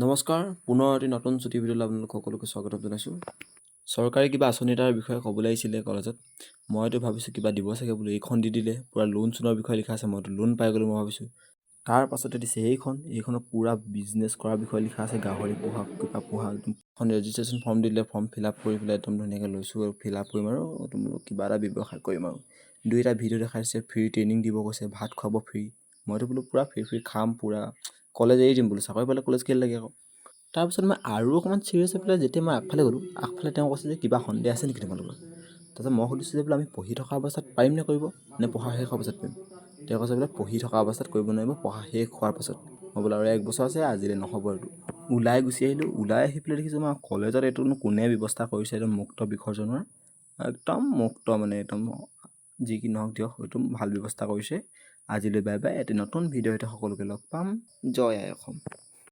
নমস্কাৰ, পুনৰ এটি নতুন ছুটি ভিডিঅ'লৈ আপোনালোক সকলোকে স্বাগতম জনাইছোঁ। চৰকাৰে কিবা আঁচনি এটাৰ বিষয়ে ক'বলৈ আহিছিলে কলেজত। মইতো ভাবিছোঁ কিবা দিব চাগে বোলো, এইখন দি দিলে পূৰা লোন চোনৰ বিষয়ে লিখা আছে, মইতো লোন পাই গ'লোঁ মই ভাবিছোঁ। তাৰ পাছতে দিছে এইখনত পূৰা বিজনেছ কৰাৰ বিষয়ে লিখা আছে, গাহৰি পোহা, কিবা পোহা। এখন ৰেজিষ্ট্ৰেশ্যন ফৰ্ম দিলে, ফৰ্ম ফিল আপ কৰি পেলাই একদম ধুনীয়াকৈ লৈছোঁ আৰু ফিল আপ কৰিম আৰু কিবা এটা ব্যৱসায় কৰিম আৰু। দুইটা ভিডিঅ' দেখাইছে, ফ্ৰী ট্ৰেইনিং দিব কৈছে, ভাত খুৱাব ফ্ৰী। মইতো বোলো পূৰা ফ্ৰী খাম পূৰা, কলেজ এৰি দিম বোলো, চাকৰি পালে কলেজ কেলৈ লাগে আকৌ। তাৰপিছত মই আৰু অকণমান চিৰিয়াছ হৈ পেলাই যেতিয়া মই আগফালে গ'লোঁ, আগফালে তেওঁ কৈছে যে কিবা সন্দেহ আছে নেকি তোমালোকৰ? তাৰপিছত মই সুধিছোঁ যে বোলে আমি পঢ়ি থকা অৱস্থাত পাৰিম নে কৰিব, নে পঢ়া শেষ হোৱাৰ পাছত পাৰিম? তেওঁ কৈছে বোলে পঢ়ি থকা অৱস্থাত কৰিব নোৱাৰিব, পঢ়া শেষ হোৱাৰ পাছত। মই বোলো আৰু 1 বছৰ আছে, আজিলৈ নহ'ব আৰু। ওলাই গুচি আহিলোঁ, ওলাই আহি পেলাই দেখিছোঁ মই কলেজত এইটোনো কোনে ব্যৱস্থা কৰিছে, একদম মুক্ত বিসৰ্জনৰ, একদম মুক্ত মানে একদম যি কি নহওক দিয়ক, একদম ভাল ব্যৱস্থা কৰিছে। আজিলৈ বাই বাই, এটি নতুন ভিডিঅ' সৈতে সকলোকে লগ পাম। জয় আই অসম।